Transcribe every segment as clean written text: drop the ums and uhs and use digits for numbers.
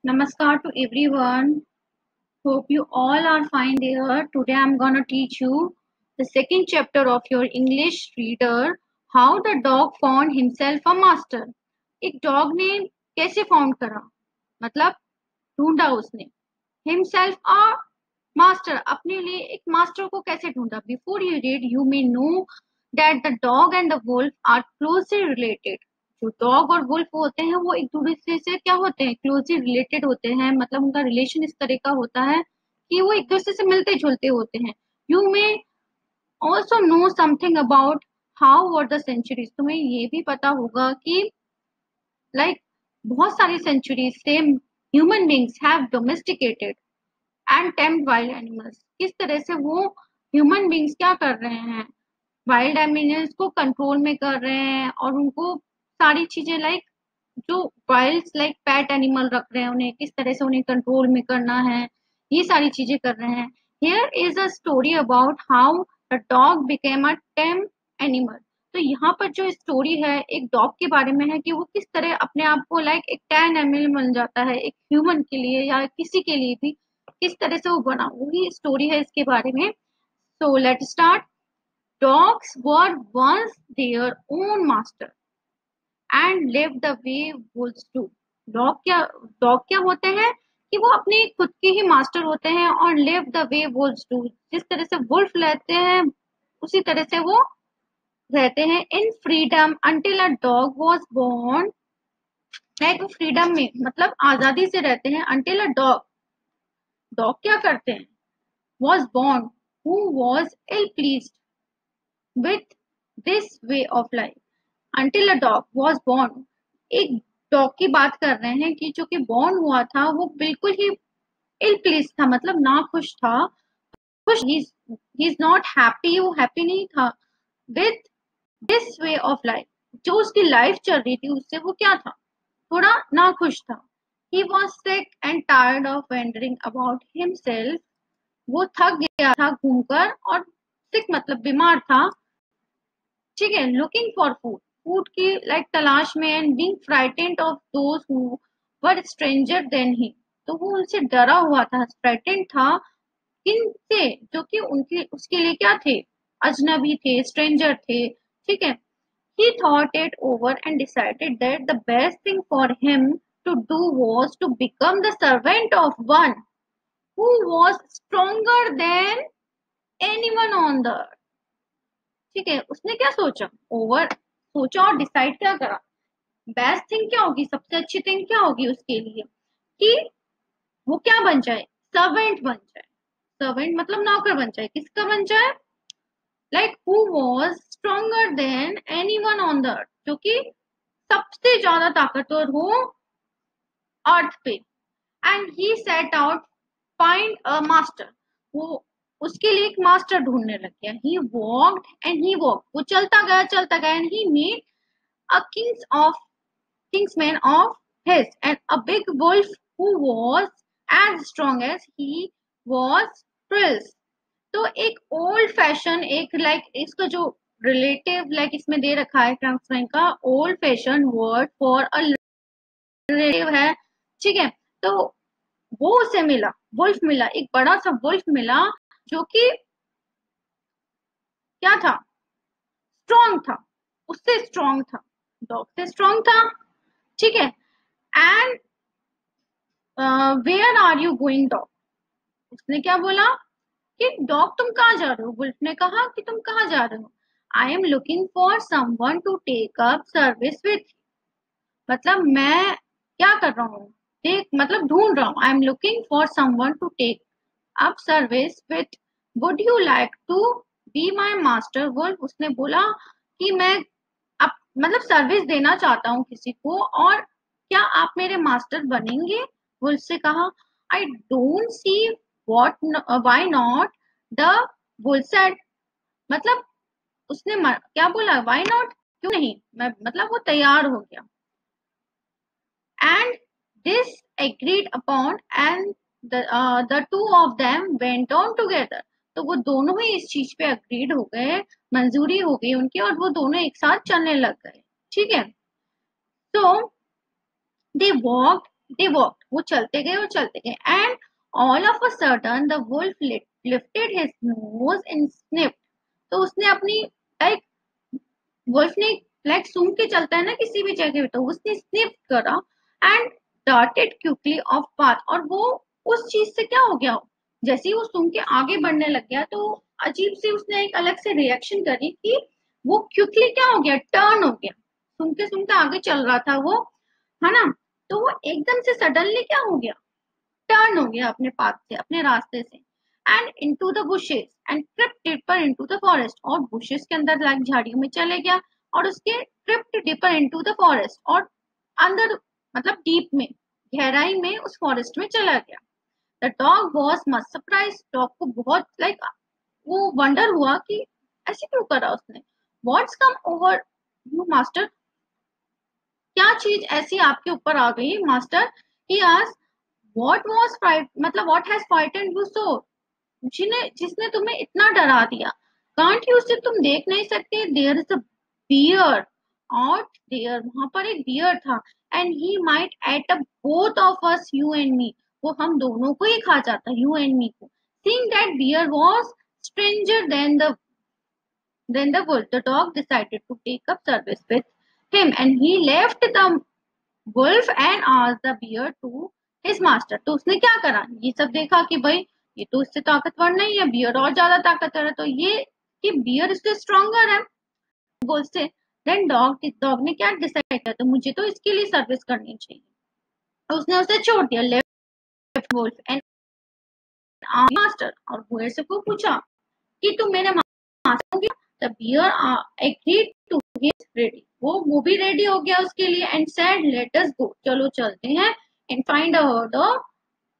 Namaskar to everyone. Hope you all are fine there. Today I'm gonna teach you the second chapter of your English reader, How the Dog Found Himself a Master. एक dog ने कैसे found करा, मतलब ढूंढा उसने himself a master, अपने लिए एक मास्टर को कैसे ढूंढा. Before you read you may know that the dog and the wolf are closely related. जो डॉग और वुल्फ होते हैं वो एक दूसरे से क्या होते हैं, क्लोजली रिलेटेड होते हैं. मतलब उनका रिलेशन इस तरह का होता है कि वो एक दूसरे से मिलते जुलते होते हैं. You may also know something about how over the centuries. तुम्हें ये भी पता होगा कि बहुत सारी सेंचुरीज से human beings have domesticated and tamed wild animals. किस तरह से वो ह्यूमन बींग्स क्या कर रहे हैं, वाइल्ड एनिमल्स को कंट्रोल में कर रहे हैं और उनको सारी चीजें जो वाइल्ड पेट एनिमल रख रहे हैं उन्हें किस तरह से उन्हें कंट्रोल में करना है, ये सारी चीजें कर रहे हैं. Here is a story about how the dog became a time animal. तो यहाँ पर जो स्टोरी है एक डॉग के बारे में है कि वो किस तरह अपने आप को एक टैम एनिमल बन जाता है, एक ह्यूमन के लिए या किसी के लिए भी किस तरह से वो बना, वही स्टोरी है इसके बारे में. So let start. Dogs were once their own master and lived the way wolves do. Dog क्या होते हैं कि वो अपने खुद के ही मास्टर होते हैं और live the way wolves do. जिस तरह से वुल्फ रहते हैं उसी तरह से वो रहते हैं. इन freedom until a dog was born. वो फ्रीडम में मतलब आजादी से रहते हैं. until a डॉग क्या करते हैं, was born who was ill pleased with this way of life. Until a dog was born. एक डॉग की बात कर रहे हैं कि जो कि बॉर्न हुआ था वो बिल्कुल ही इल प्लीज था, मतलब ना खुश था. खुश ही इज नॉट हैप्पी, वो हैप्पी नहीं था with this way of life. जो उसकी लाइफ चल रही थी उससे वो क्या था, थोड़ा ना खुश था. He was sick and tired of wandering about himself. वो थक गया था घूमकर, और सिक मतलब बीमार था, ठीक है. लुकिंग फॉर फूड, फूड की तलाश में. And being frightened of those who were stranger than he. तो वो उनसे डरा हुआ था, फ्राइटेंड था. किन से, जो कि उनके उसके लिए क्या थे, अजनबी थे, स्ट्रेंजर थे, ठीक है. He thought it over and decided that the best thing for him to do was to become the servant of one who was stronger than anyone on the earth. ठीक है. उसने क्या सोचा, ओवर सोचा और डिसाइड क्या करा, best thing क्या होगी, सबसे अच्छी थिंग क्या होगी उसके लिए, कि वो क्या बन जाए, सर्वेंट बन जाए. सर्वेंट मतलब नौकर बन जाए. किसका बन जाए, who was stronger than anyone on the earth, जो कि सबसे ज्यादा ताकतवर हो अर्थ पे. And he set out find a master. वो उसके लिए एक मास्टर ढूंढने लग गया. ही वॉक्ड एंड ही वॉक, वो चलता गया and he made a kingsman of his and a big wolf who was as strong as he was fierce. तो एक ओल्ड फैशन, एक इसका जो रिलेटिव इसमें दे रखा है ट्रांसफरेंट का, old fashion word for a relative है, ठीक है. तो वो उसे मिला, वुल्फ मिला, एक बड़ा सा वुल्फ मिला जो कि क्या था, स्ट्रॉन्ग था, उससे स्ट्रॉन्ग था, डॉग से स्ट्रॉन्ग था, ठीक है. And where are you going dog. उसने क्या बोला कि डॉग तुम कहाँ जा रहे हो. वुल्फ ने कहा कि तुम कहाँ जा रहे हो. I am looking for someone to take up service with. मतलब मैं क्या कर रहा हूँ, देख मतलब ढूंढ रहा हूँ. I am looking for someone to take up service with. Would you like to be my master. Wolf उसने बोला कि मैं मतलब सर्विस देना चाहता हूँ किसी को, और क्या आप मेरे मास्टर बनेंगे. वुल्फ से कहा. I don't see what why not. The wolf said, मतलब उसने क्या बोला, व्हाई नॉट, क्यों नहीं, मैं मतलब वो तैयार हो गया. And this agreed upon and the two of them went on together. तो वो दोनों ही इस चीज पे अग्रीड हो गए, मंजूरी हो गई उनकी, और वो दोनों एक साथ चलने लग गए, ठीक है. So they walked they walked, वो चलते गए और चलते गए, and all of a sudden the wolf lifted his nose and sniffed. तो उसने अपनी लाइक वुल्फ ने लाइक सूंघ के चलता है ना किसी भी जगह पे, तो उसने स्निफ करा and darted quickly of path, और वो उस चीज से क्या हो गया, जैसे ही वो सूंघ के आगे बढ़ने लग गया तो अजीब सी उसने एक अलग से रिएक्शन करी कि वो क्विकली क्या हो गया, टर्न हो गया। सूंघते सूंघते आगे चल रहा था वो, है ना, तो वो एकदम से सडनली क्या हो गया, टर्न हो गया अपने पाथ से, अपने रास्ते से, and into the bushes and crypt deeper into the forest, और बुशेस के अंदर लाइक झाड़ियों में चले गया, और उसके crypt deeper into the forest, और अंदर मतलब डीप में, गहराई में उस फॉरेस्ट में चला गया। The dog was much surprise, dog को बहुत लाइक वो वंडर हुआ कि ऐसे क्यों करा उसने, what's come over you master, क्या चीज ऐसी आपके ऊपर आ गई master. He asked what was fright, मतलब what has frightened you so, जिन्हें जिसने तुम्हें इतना डरा दिया। कांट यू से तुम देख नहीं सकते, there is a bear out there, वहां पर एक बियर था, and he might eat up both of us you and me, वो हम दोनों को ही खा जाता, यू एंड मी को। Seeing that bear was stronger than the wolf, the dog decided to take up service with him, and he left the wolf and asked the bear to his master। तो उसने क्या करा, ये सब देखा कि भाई ये तो इससे ताकतवर नहीं है, बियर और ज्यादा ताकतवर है, तो ये कि बियर इससे स्ट्रॉन्गर है वो इससे, देन डॉग ने क्या डिसाइड किया, तो मुझे तो इसके लिए सर्विस करनी चाहिए, तो उसने उसे छोड़ दिया, लेफ्ट वुल्फ एंड मास्टर, और वो से को पूछा कि तुम मेरे मास्टर होंगे। The bear agreed to his ready, वो भी रेडी हो गया उसके लिए, and said let us go, चलो चलते हैं, and find a herd of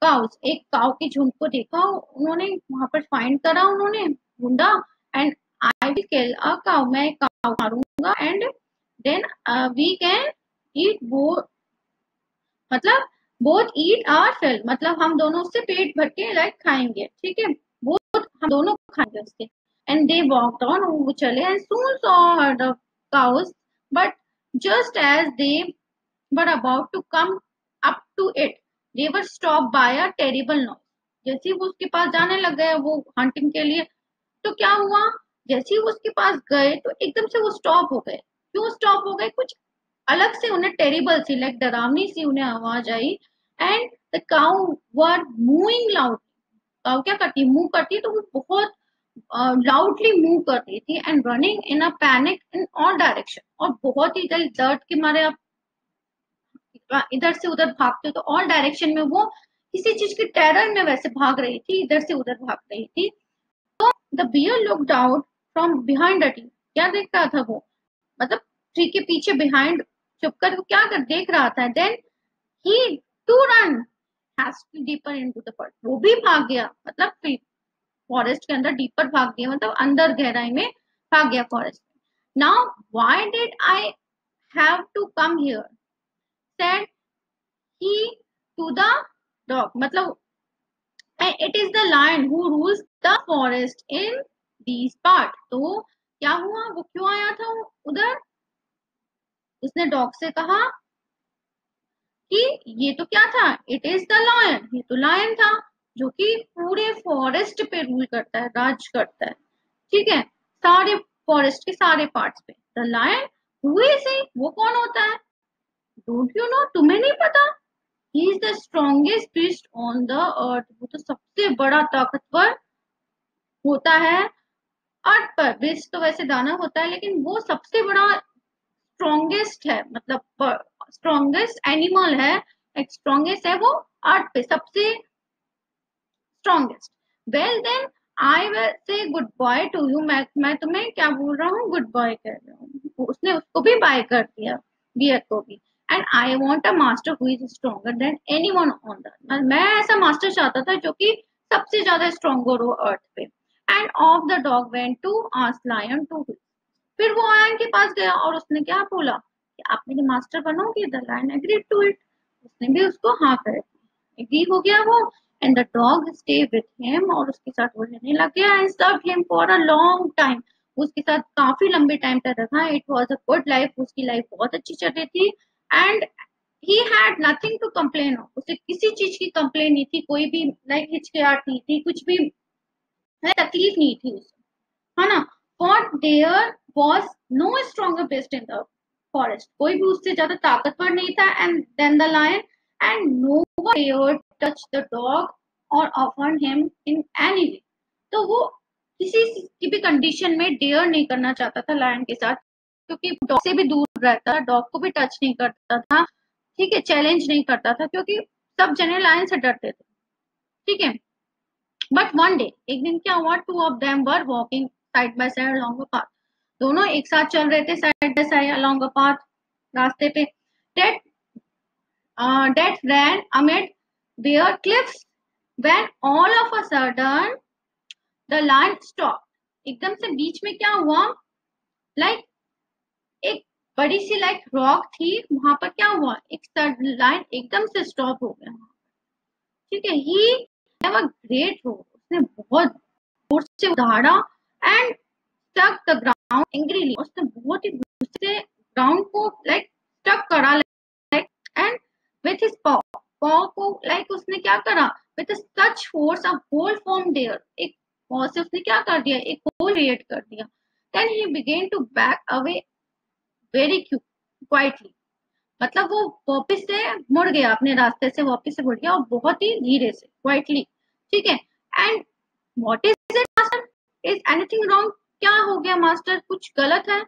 cows, एक काउ के झुंड को देखा उन्होंने, वहां पर फाइंड करा उन्होंने, ढूंढा, and I will kill a cow, मैं एक काउ मारूंगा, and then we can eat both, मतलब बोथ ईट आर फिल, मतलब हम दोनों उससे पेट भर के लाइक खाएंगे, ठीक है, बोथ हम दोनों खाएंगे उससे। एंड दे वॉकड ऑन, वो चले, and soon saw herd of cows, but just as they were about to come up to it, they were stopped by a terrible noise। जैसे ही वो उसके पास जाने लग गए वो हंटिंग के लिए, तो क्या हुआ, जैसे ही वो उसके पास गए तो एकदम से वो स्टॉप हो गए। क्यों स्टॉप हो गए, कुछ अलग से उन्हें टेरिबल सी लाइक डरावनी सी उन्हें आवाज आई, and the cow were mooing loud, cow क्या करती है, मूव करती है, तो वो बहुत लाउडली मूव कर रही थी, and running in a panic in all direction, और बहुत ही दर्द के मारे आप इधर से उधर भागते हो, तो ऑल डायरेक्शन में वो किसी चीज की टेरर में वैसे भाग रही थी, इधर से उधर भाग रही थी। The bear looked out from behind the tree, क्या देख रहा था वो, मतलब ट्री के पीछे बिहाइंड छुपकर वो क्या कर देख रहा था, then he too ran deeper into the forest, वो भी भाग गया, मतलब फॉरेस्ट के अंदर डीपर भाग गया, मतलब अंदर गहराई में भाग गया फॉरेस्ट में। Now why did I have to come here, said he to the dog, मतलब it is the lion who rules the forest in these part, तो क्या हुआ, वो क्यों आया था उधर, उसने डॉग से कहा कि ये तो क्या था, इट इज द लायन, ये तो लायन था जो कि पूरे फॉरेस्ट पे रूल करता है, राज करता है, ठीक है, सारे फॉरेस्ट के सारे पार्ट्स पे। The lion who is he, वो कौन होता है, डोंट यू नो, तुम्हें नहीं पता, he is the strongest beast on the earth, वो तो सबसे बड़ा ताकतवर होता है अर्थ पर, बीस्ट तो वैसे दाना होता है, लेकिन वो सबसे बड़ा स्ट्रॉन्गेस्ट है, मतलब स्ट्रॉन्गेस्ट एनिमल है, एक स्ट्रॉन्गेस्ट है वो अर्थ पे सबसे strongest. Well then I will say good bye to you, मैं तुम्हें क्या बोल रहा हूँ, गुड बाय कह रहा हूँ, उसने उसको भी बाय कर दिया, बियर को भी। And I want a master who is stronger than any one on the, मैं ऐसा मास्टर चाहता था जो कि सबसे ज्यादा स्ट्रॉन्गर हो अर्थ पे। And off the dog went to ask lion to, फिर वो लायन के पास गया और उसने क्या बोला कि आप मेरे मास्टर बनोगे, the lion agreed to it, उसने भी उसको हाँ कर दिया, एग्री हो गया वो। And the dog stay with him, और उसके साथ वो रहने लग गया, and serve him for a long time, उसके साथ काफी लंबे टाइम तक रखा। It was a good life, उसकी लाइफ बहुत अच्छी चल रही थी, and he had nothing to complain of, उसे किसी चीज की कंप्लेन नहीं थी, कोई भी लाइक हिचकिचाहट नहीं थी, कुछ भी तकलीफ नहीं थी उसे, है ना। For there was no stronger beast in the forest, कोई भी उससे ज्यादा ताकतवर नहीं था and then the lion, and no one dared touch the dog or offend him in any way। तो वो किसी की भी कंडीशन में डेयर नहीं करना चाहता था लायन के साथ, क्योंकि डॉग से भी दूर रहता, डॉग को भी टच नहीं करता था, ठीक है, चैलेंज नहीं करता था, क्योंकि सब जने लायन से डरते थे, ठीक है। बट वन डे, एक दिन क्या हुआ, two of them were walking side by side along a path, दोनों एक साथ चल रहे थे side by side along a path, रास्ते पे। That that ran amid bare cliffs, when all of a sudden the lion stopped। एकदम से बीच में क्या हुआ, लाइक एक बड़ी सी लाइक रॉक थी, वहां पर क्या हुआ, एक लाइन एकदम से स्टॉप हो गया, ठीक है। He have a great roar, उसने बहुत जोर से दहाड़ा, and stuck the ground angrily, उसने बहुत ही गुस्से से ग्राउंड को लाइक स्टक करा, like and with his paw, paw को लाइक उसने क्या करा, with such force a hole form there, एक पॉ से उसने क्या कर दिया, एक होल क्रिएट कर दिया। Then he began to back away very quietly, मतलब वो वापिस से मुड़ गया, अपने रास्ते से वापिस से मुड़ गया, और बहुत ही धीरे से, क्वाइटली, ठीक है। And what is it master, is anything wrong, क्या हो गया मास्टर, कुछ गलत है।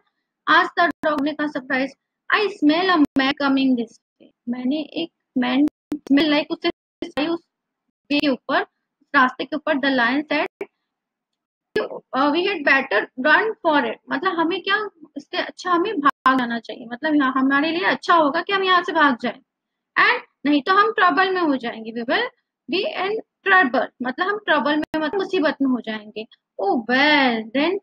आज द डॉग ने कहा surprise, I smell a man coming this way, मैंने एक मैन स्मेल लाइक उसे उस वे के ऊपर, रास्ते के ऊपर। The lion said we had better run for it, मतलब हमें क्या, इससे अच्छा हमें भाग जाना चाहिए, मतलब यहाँ हमारे लिए अच्छा होगा कि हम यहाँ से भाग जाएं, एंड नहीं तो हम ट्रबल में हो जाएंगे, we will be in trouble, मतलब हम ट्रबल में, मतलब मुसीबत में हो जाएंगे। Oh well then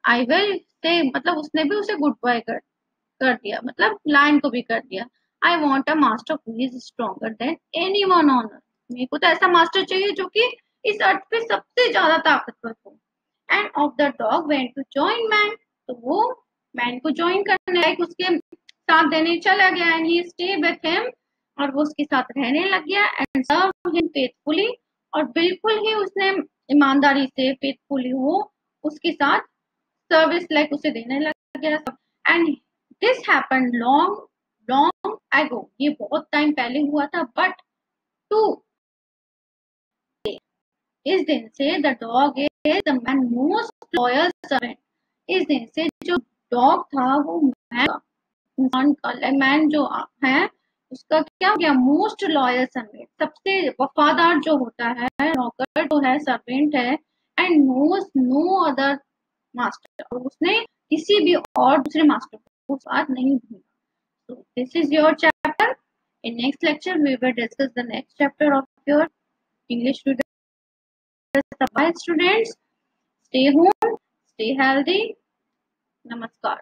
I will say, मतलब उसने भी उसे गुड बाय कर दिया, मतलब लायन को भी कर दिया। I want a master who is stronger than any one on earth, मेरे को तो ऐसा मास्टर चाहिए जो कि इस अर्थ पे सबसे ज्यादा ताकतवर हो। And off the dog went to join man, तो वो मैन को ज्वाइन करने, लाइक उसके साथ देने चला गया, and he stay with him, और वो उसके साथ रहने लग गया, एंड सर्व हिम फेथफुली, और बिल्कुल ही उसने ईमानदारी से, फेथफुली वो उसके साथ सर्विस लाइक उसे देने लग गया। And this happened long long ago, ये बहुत टाइम पहले हुआ था, बट टू इस दिन से the dog is the man most loyal servant, इस दिन से जो डॉग था वो इंसान का मैन जो है, उसका क्या हो गया, मोस्ट लॉयल सर्वेंट, सबसे वफादार जो होता है नौकर जो है, सर्वेंट है, and knows no other master, और उसने किसी भी और दूसरे मास्टर को साथ नहीं भूला। So this is your chapter. In next lecture, we will discuss the next chapter of your English students. Bye, students. Stay home, stay healthy. Namaskar.